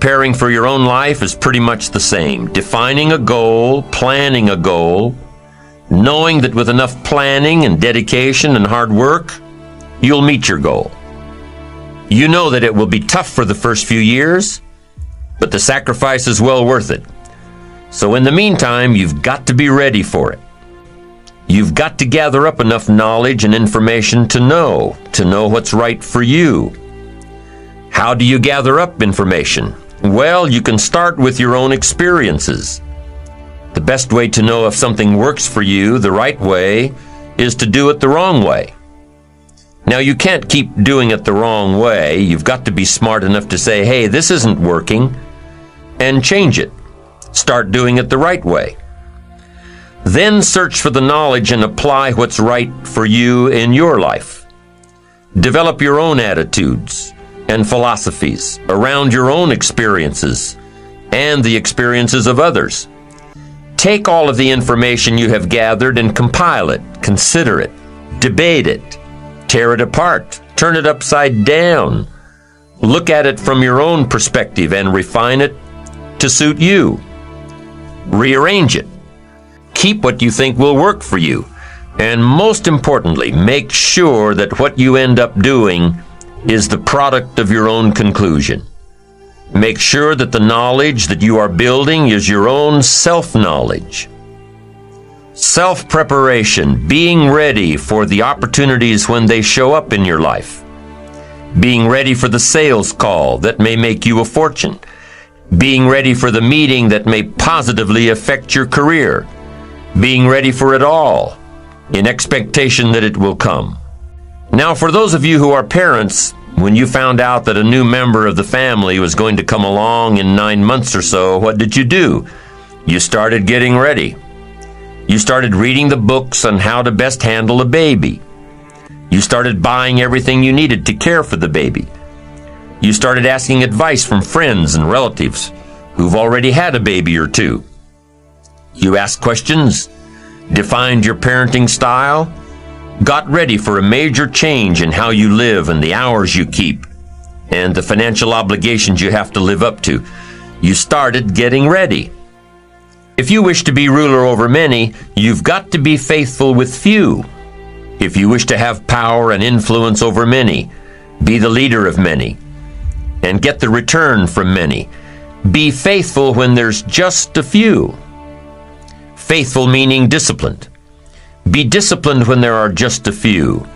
preparing for your own life is pretty much the same. Defining a goal, planning a goal, knowing that with enough planning and dedication and hard work, you'll meet your goal. You know that it will be tough for the first few years, but the sacrifice is well worth it. So in the meantime, you've got to be ready for it. You've got to gather up enough knowledge and information to know what's right for you. How do you gather up information? Well, you can start with your own experiences. The best way to know if something works for you the right way is to do it the wrong way. Now, you can't keep doing it the wrong way. You've got to be smart enough to say, hey, this isn't working, and change it. Start doing it the right way. Then search for the knowledge and apply what's right for you in your life. Develop your own attitudes and philosophies around your own experiences and the experiences of others. Take all of the information you have gathered and compile it, consider it, debate it, tear it apart, turn it upside down. Look at it from your own perspective and refine it to suit you. Rearrange it. Keep what you think will work for you. And most importantly, make sure that what you end up doing is the product of your own conclusion. Make sure that the knowledge that you are building is your own self-knowledge. Self-preparation, being ready for the opportunities when they show up in your life. Being ready for the sales call that may make you a fortune. Being ready for the meeting that may positively affect your career. Being ready for it all, in expectation that it will come. Now, for those of you who are parents, when you found out that a new member of the family was going to come along in 9 months or so, what did you do? You started getting ready. You started reading the books on how to best handle a baby. You started buying everything you needed to care for the baby. You started asking advice from friends and relatives who've already had a baby or two. You asked questions, defined your parenting style, got ready for a major change in how you live and the hours you keep, and the financial obligations you have to live up to. You started getting ready. If you wish to be ruler over many, you've got to be faithful with few. If you wish to have power and influence over many, be the leader of many, and get the return from many. Be faithful when there's just a few. Faithful meaning disciplined. Be disciplined when there are just a few.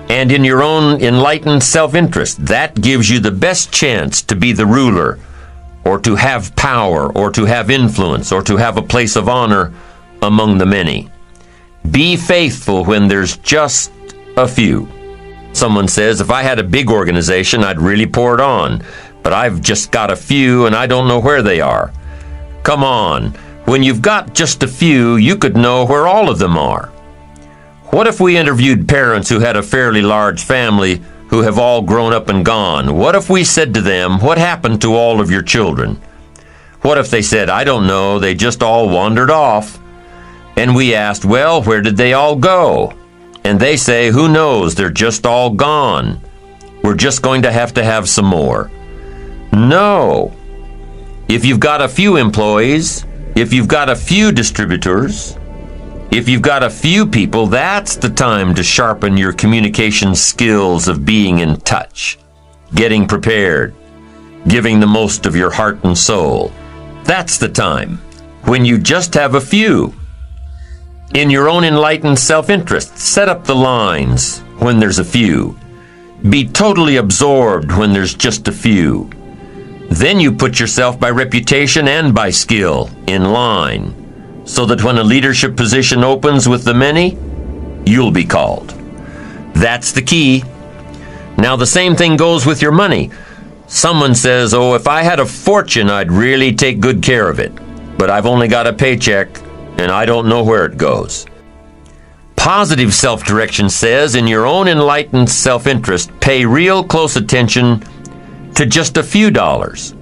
And in your own enlightened self-interest, that gives you the best chance to be the ruler, or to have power, or to have influence, or to have a place of honor among the many. Be faithful when there's just a few. Someone says, if I had a big organization, I'd really pour it on, but I've just got a few and I don't know where they are. Come on. When you've got just a few, you could know where all of them are. What if we interviewed parents who had a fairly large family who have all grown up and gone? What if we said to them, what happened to all of your children? What if they said, I don't know, they just all wandered off? And we asked, well, where did they all go? And they say, who knows, they're just all gone. We're just going to have some more. No. If you've got a few employees, if you've got a few distributors, if you've got a few people, that's the time to sharpen your communication skills of being in touch, getting prepared, giving the most of your heart and soul. That's the time when you just have a few. In your own enlightened self-interest, set up the lines when there's a few. Be totally absorbed when there's just a few. Then you put yourself by reputation and by skill in line, so that when a leadership position opens with the many, you'll be called. That's the key. Now the same thing goes with your money. Someone says, oh, if I had a fortune, I'd really take good care of it. But I've only got a paycheck, and I don't know where it goes. Positive self-direction says, in your own enlightened self-interest, pay real close attention to just a few dollars.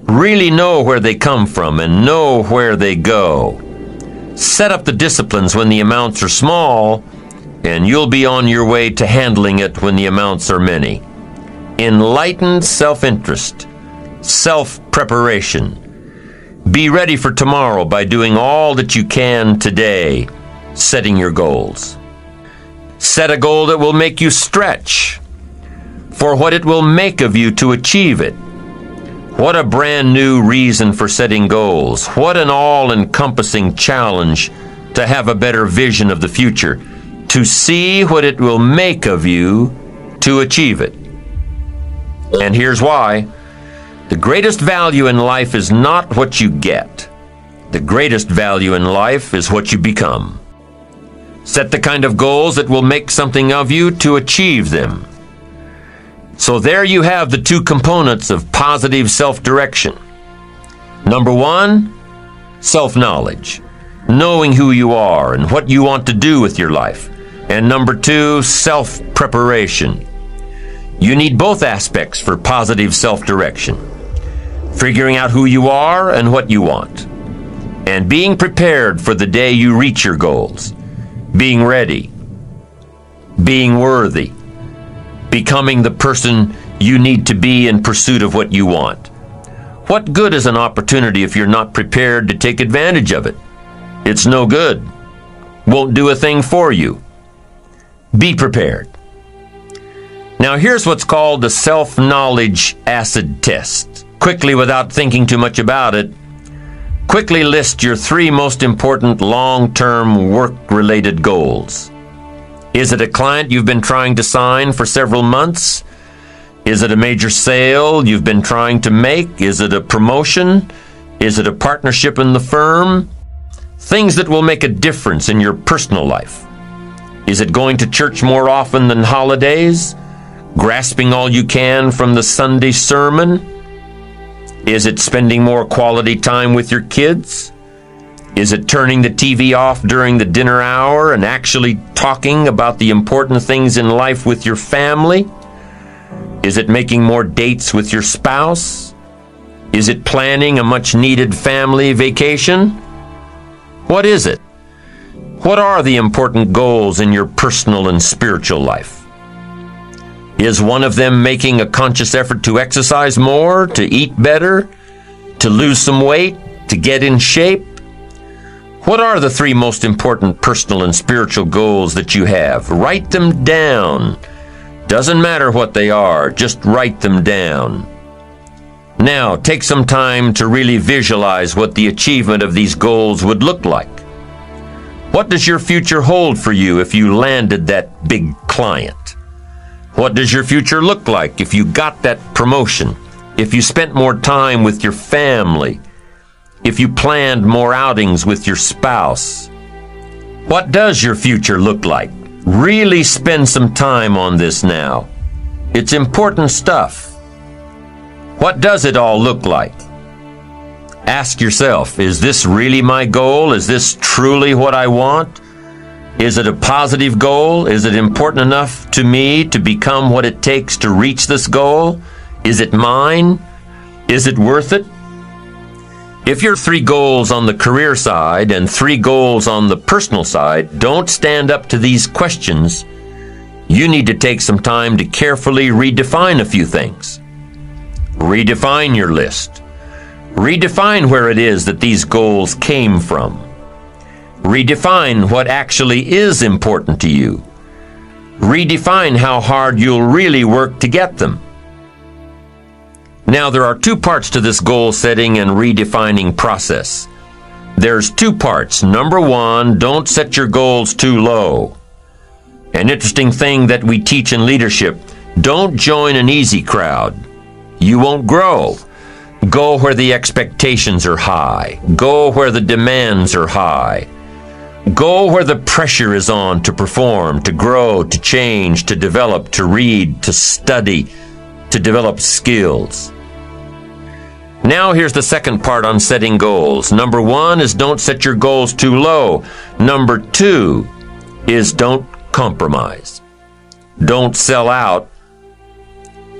Really know where they come from and know where they go. Set up the disciplines when the amounts are small, and you'll be on your way to handling it when the amounts are many. Enlightened self-interest self-preparation. Be ready for tomorrow by doing all that you can today, setting your goals. Set a goal that will make you stretch for what it will make of you to achieve it. What a brand new reason for setting goals. What an all-encompassing challenge to have a better vision of the future, to see what it will make of you to achieve it. And here's why. The greatest value in life is not what you get. The greatest value in life is what you become. Set the kind of goals that will make something of you to achieve them. So there you have the two components of positive self-direction. Number one, self-knowledge, knowing who you are and what you want to do with your life. And number two, self-preparation. You need both aspects for positive self-direction. Figuring out who you are and what you want. And being prepared for the day you reach your goals. Being ready. Being worthy. Becoming the person you need to be in pursuit of what you want. What good is an opportunity if you're not prepared to take advantage of it? It's no good. Won't do a thing for you. Be prepared. Now here's what's called the self-knowledge acid test. Quickly, without thinking too much about it, quickly list your 3 most important long-term work-related goals. Is it a client you've been trying to sign for several months? Is it a major sale you've been trying to make? Is it a promotion? Is it a partnership in the firm? Things that will make a difference in your personal life. Is it going to church more often than holidays? Grasping all you can from the Sunday sermon? Is it spending more quality time with your kids? Is it turning the TV off during the dinner hour and actually talking about the important things in life with your family? Is it making more dates with your spouse? Is it planning a much-needed family vacation? What is it? What are the important goals in your personal and spiritual life? Is one of them making a conscious effort to exercise more, to eat better, to lose some weight, to get in shape? What are the 3 most important personal and spiritual goals that you have? Write them down. Doesn't matter what they are, just write them down. Now, take some time to really visualize what the achievement of these goals would look like. What does your future hold for you if you landed that big client? What does your future look like if you got that promotion? If you spent more time with your family? If you planned more outings with your spouse? What does your future look like? Really spend some time on this now. It's important stuff. What does it all look like? Ask yourself, is this really my goal? Is this truly what I want? Is it a positive goal? Is it important enough to me to become what it takes to reach this goal? Is it mine? Is it worth it? If your 3 goals on the career side and 3 goals on the personal side don't stand up to these questions, you need to take some time to carefully redefine a few things. Redefine your list. Redefine where it is that these goals came from. Redefine what actually is important to you. Redefine how hard you'll really work to get them. Now, there are 2 parts to this goal setting and redefining process. There's 2 parts. Number 1, don't set your goals too low. An interesting thing that we teach in leadership, don't join an easy crowd. You won't grow. Go where the expectations are high. Go where the demands are high. Go where the pressure is on to perform, to grow, to change, to develop, to read, to study, to develop skills. Now here's the second part on setting goals. Number 1 is don't set your goals too low. Number 2 is don't compromise. Don't sell out.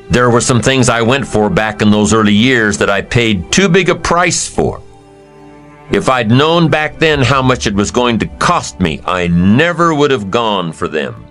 There were some things I went for back in those early years that I paid too big a price for. If I'd known back then how much it was going to cost me, I never would have gone for them.